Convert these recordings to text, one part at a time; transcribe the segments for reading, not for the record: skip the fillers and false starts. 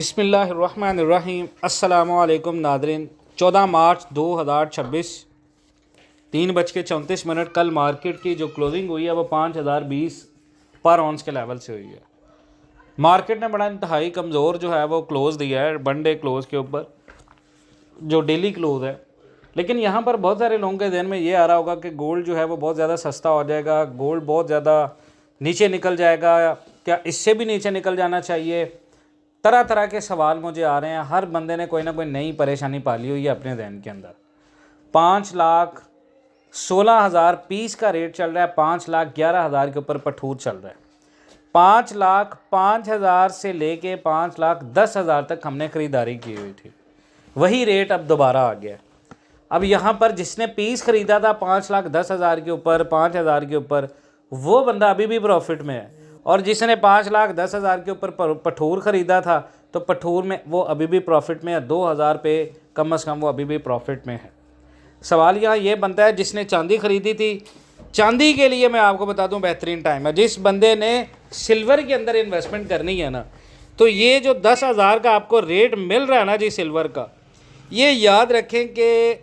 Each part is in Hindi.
बिस्मिल्लाहिर्रहमानिर्रहीम। अस्सलामुअलैकुम नादरीन। 14 मार्च 2026 3:34 कल मार्केट की जो क्लोजिंग हुई है वो 5020 पर ऑन्स के लेवल से हुई है। मार्केट ने बड़ा इंतहाई कमज़ोर जो है वो क्लोज़ दिया है वन डे क्लोज़ के ऊपर, जो डेली क्लोज़ है। लेकिन यहाँ पर बहुत सारे लोगों के ज़हन में ये आ रहा होगा कि गोल्ड जो है वो बहुत ज़्यादा सस्ता हो जाएगा, गोल्ड बहुत ज़्यादा नीचे निकल जाएगा, क्या इससे भी नीचे निकल जाना चाहिए। तरह तरह के सवाल मुझे आ रहे हैं। हर बंदे ने कोई ना कोई नई परेशानी पाली हुई है अपने जहन के अंदर। 5,16,000 पीस का रेट चल रहा है, 5,11,000 के ऊपर पठूर चल रहा है। 5,05,000 से लेके 5,10,000 तक हमने ख़रीदारी की हुई थी, वही रेट अब दोबारा आ गया। अब यहाँ पर जिसने पीस ख़रीदा था 5,10,000 के ऊपर, 5,000 के ऊपर, वो बंदा अभी भी प्रॉफिट में है। और जिसने 5,10,000 के ऊपर पठूर ख़रीदा था तो पठूर में वो अभी भी प्रॉफिट में है। 2,000 पे कम से कम वो अभी भी प्रॉफिट में है। सवाल यहाँ ये बनता है, जिसने चांदी ख़रीदी थी, चांदी के लिए मैं आपको बता दूं बेहतरीन टाइम है। जिस बंदे ने सिल्वर के अंदर इन्वेस्टमेंट करनी है ना, तो ये जो 10,000 का आपको रेट मिल रहा है ना जी सिल्वर का, ये याद रखें कि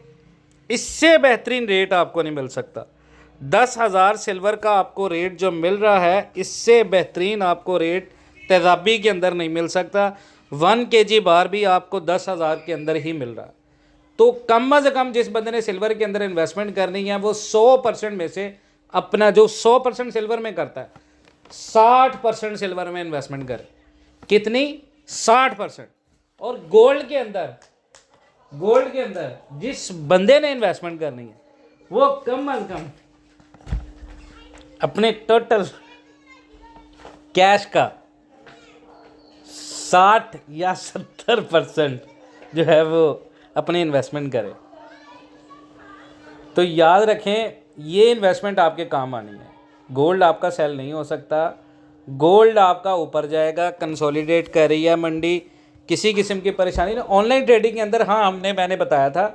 इससे बेहतरीन रेट आपको नहीं मिल सकता। 10,000 सिल्वर का आपको रेट जो मिल रहा है, इससे बेहतरीन आपको रेट तेज़ाबी के अंदर नहीं मिल सकता। 1 kg बार भी आपको 10,000 के अंदर ही मिल रहा है। तो कम से कम जिस बंदे ने सिल्वर के अंदर इन्वेस्टमेंट करनी है वो 100% में से अपना जो 100% सिल्वर में करता है, 60% सिल्वर में इन्वेस्टमेंट करे। कितनी? 60%। और गोल्ड के अंदर जिस बंदे ने इन्वेस्टमेंट करनी है वो कम से कम अपने टोटल कैश का 60 या 70% जो है वो अपनी इन्वेस्टमेंट करे। तो याद रखें, ये इन्वेस्टमेंट आपके काम आनी है। गोल्ड आपका सेल नहीं हो सकता, गोल्ड आपका ऊपर जाएगा। कंसोलिडेट कर रही है मंडी, किसी किस्म की परेशानी नहीं। ऑनलाइन ट्रेडिंग के अंदर हाँ मैंने बताया था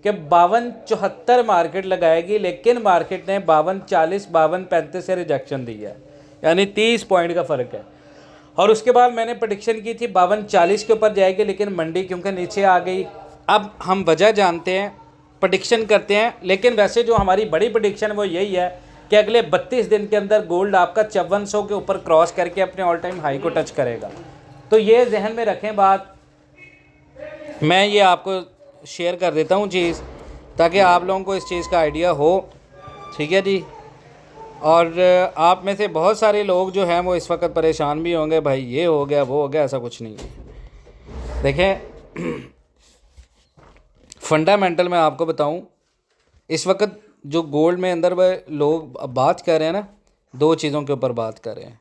कि 52-74 मार्केट लगाएगी, लेकिन मार्केट ने 52-40, 52-35 से रिजेक्शन दी है, यानी 30 पॉइंट का फ़र्क है। और उसके बाद मैंने प्रेडिक्शन की थी 52-40 के ऊपर जाएगी, लेकिन मंडी क्योंकि नीचे आ गई। अब हम वजह जानते हैं, प्रेडिक्शन करते हैं, लेकिन वैसे जो हमारी बड़ी प्रेडिक्शन वो यही है कि अगले 32 दिन के अंदर गोल्ड आपका 5400 के ऊपर क्रॉस करके अपने ऑल टाइम हाई को टच करेगा। तो ये जहन में रखें बात। मैं ये आपको शेयर कर देता हूँ चीज़, ताकि आप लोगों को इस चीज़ का आइडिया हो, ठीक है जी। और आप में से बहुत सारे लोग जो हैं वो इस वक्त परेशान भी होंगे, भाई ये हो गया वो हो गया। ऐसा कुछ नहीं है। देखें, फंडामेंटल मैं आपको बताऊं, इस वक्त जो गोल्ड में अंदर लोग बात कर रहे हैं ना, दो चीज़ों के ऊपर बात कर रहे हैं।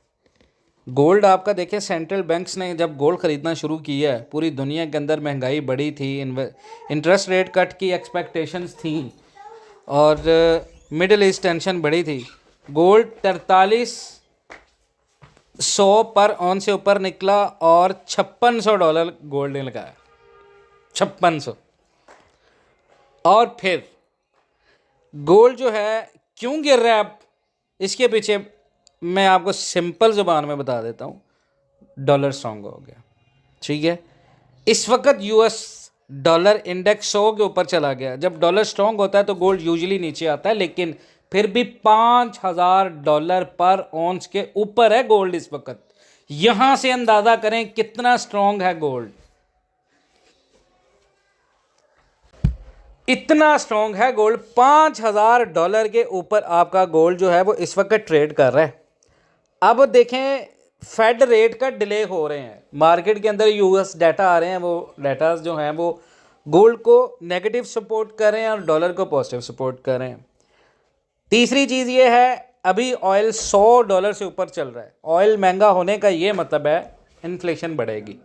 गोल्ड आपका देखिए, सेंट्रल बैंक्स ने जब गोल्ड ख़रीदना शुरू किया है, पूरी दुनिया के अंदर महंगाई बढ़ी थी, इंटरेस्ट रेट कट की एक्सपेक्टेशंस थी, और मिडिल ईस्ट टेंशन बढ़ी थी। गोल्ड 4300 पर ऑन से ऊपर निकला और $5600 गोल्ड ने लगाया, 5600। और फिर गोल्ड जो है क्यों गिर रहा है अब, इसके पीछे मैं आपको सिंपल ज़ुबान में बता देता हूँ। डॉलर स्ट्रॉन्ग हो गया, ठीक है। इस वक्त यूएस डॉलर इंडेक्स 100 के ऊपर चला गया। जब डॉलर स्ट्रॉन्ग होता है तो गोल्ड यूजुअली नीचे आता है, लेकिन फिर भी $5,000 पर ऑन्स के ऊपर है गोल्ड इस वक्त। यहां से अंदाजा करें कितना स्ट्रॉन्ग है गोल्ड। इतना स्ट्रॉन्ग है गोल्ड, $5,000 के ऊपर आपका गोल्ड जो है वो इस वक्त ट्रेड कर रहा है। अब देखें, फेड रेट का डिले हो रहे हैं मार्केट के अंदर, यूएस डाटा आ रहे हैं, वो डाटा जो हैं वो गोल्ड को नेगेटिव सपोर्ट कर रहे हैं और डॉलर को पॉजिटिव सपोर्ट कर रहे हैं। तीसरी चीज़ ये है, अभी ऑयल $100 से ऊपर चल रहा है। ऑयल महंगा होने का ये मतलब है इन्फ्लेशन बढ़ेगी।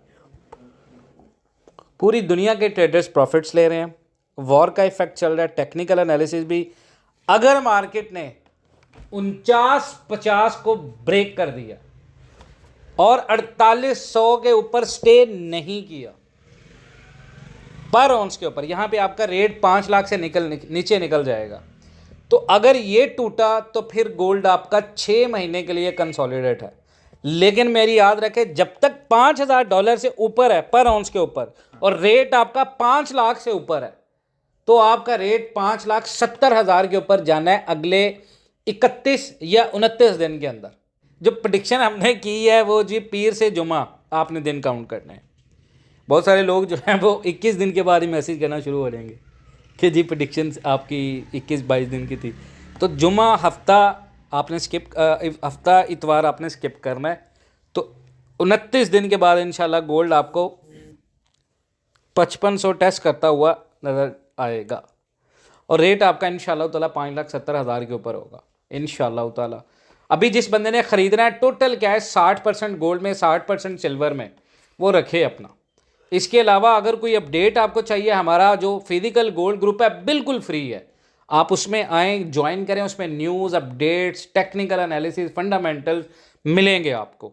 पूरी दुनिया के ट्रेडर्स प्रॉफिट्स ले रहे हैं, वॉर का इफेक्ट चल रहा है। टेक्निकल एनालिसिस भी, अगर मार्केट ने 49-50 को ब्रेक कर दिया और 4800 के ऊपर स्टे नहीं किया पर ऑन्स के ऊपर, यहां पे आपका रेट 5 लाख से नीचे निकल जाएगा। तो अगर ये टूटा तो फिर गोल्ड आपका 6 महीने के लिए कंसोलिडेट है। लेकिन मेरी याद रखे, जब तक $5,000 से ऊपर है पर आउंस के ऊपर और रेट आपका 5 लाख से ऊपर है, तो आपका रेट 5,70,000 के ऊपर जाना है अगले 31 या 29 दिन के अंदर। जो प्रेडिक्शन हमने की है वो जी पीर से जुमा आपने दिन काउंट करने हैं। बहुत सारे लोग जो हैं वो 21 दिन के बाद ही मैसेज करना शुरू हो जाएंगे कि जी प्रेडिक्शन आपकी 21-22 दिन की थी। तो जुमा हफ्ता आपने हफ्ता इतवार आपने स्किप करना है। तो 29 दिन के बाद इंशाल्लाह गोल्ड आपको 5500 टेस्ट करता हुआ नज़र आएगा और रेट आपका इंशाल्लाह ताला 5,70,000 के ऊपर होगा इंशाल्लाह ताला। अभी जिस बंदे ने ख़रीदना है, टोटल क्या है 60% गोल्ड में 60% सिल्वर में, वो रखे अपना। इसके अलावा अगर कोई अपडेट आपको चाहिए, हमारा जो फिजिकल गोल्ड ग्रुप है बिल्कुल फ्री है, आप उसमें आएँ, ज्वाइन करें। उसमें news, updates, technical analysis, fundamentals मिलेंगे आपको,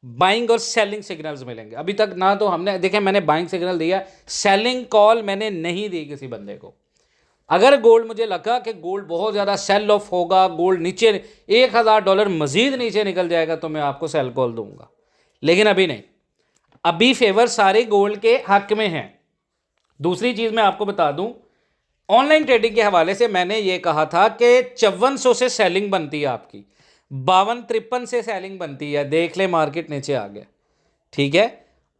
बाइंग और सेलिंग सिग्नल्स मिलेंगे। अभी तक ना तो हमने देखें, मैंने बाइंग सिग्नल दिया, सेलिंग कॉल मैंने नहीं दी किसी बंदे को। अगर गोल्ड मुझे लगा कि गोल्ड बहुत ज़्यादा सेल ऑफ होगा, गोल्ड नीचे $1,000 मज़ीद नीचे निकल जाएगा, तो मैं आपको सेल कॉल दूंगा, लेकिन अभी नहीं। अभी फेवर सारे गोल्ड के हक में हैं। दूसरी चीज़ मैं आपको बता दूं, ऑनलाइन ट्रेडिंग के हवाले से मैंने ये कहा था कि 5400 से सेलिंग बनती है आपकी, 52-53 से सेलिंग बनती है। देख ले मार्केट नीचे आ गया, ठीक है।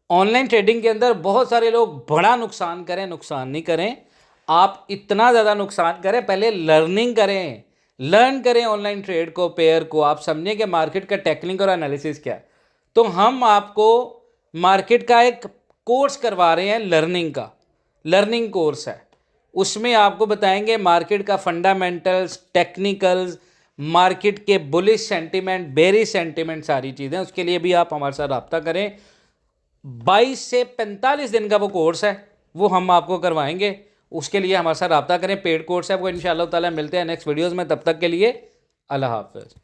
ऑनलाइन ट्रेडिंग के अंदर बहुत सारे लोग बड़ा नुकसान करें, नुकसान नहीं करें। आप इतना ज़्यादा नुकसान करें, पहले लर्निंग करें, लर्न करें ऑनलाइन ट्रेड को, पेयर को। आप समझें कि मार्केट का टेक्निक और एनालिसिस क्या है। तो हम आपको मार्केट का एक कोर्स करवा रहे हैं, लर्निंग का, लर्निंग कोर्स है। उसमें आपको बताएंगे मार्केट का फंडामेंटल्स, टेक्निकल्स, मार्केट के बुलिश सेंटीमेंट, बेरिश सेंटीमेंट, सारी चीज़ें। उसके लिए भी आप हमारे साथ रब्ता करें। 22 से 45 दिन का वो कोर्स है, वो हम आपको करवाएंगे। उसके लिए हमारे साथ रब्ता करें, पेड कोर्स है वो। इंशाअल्लाह ताला मिलते हैं नेक्स्ट वीडियोज़ में, तब तक के लिए अल्लाह हाफ़िज़।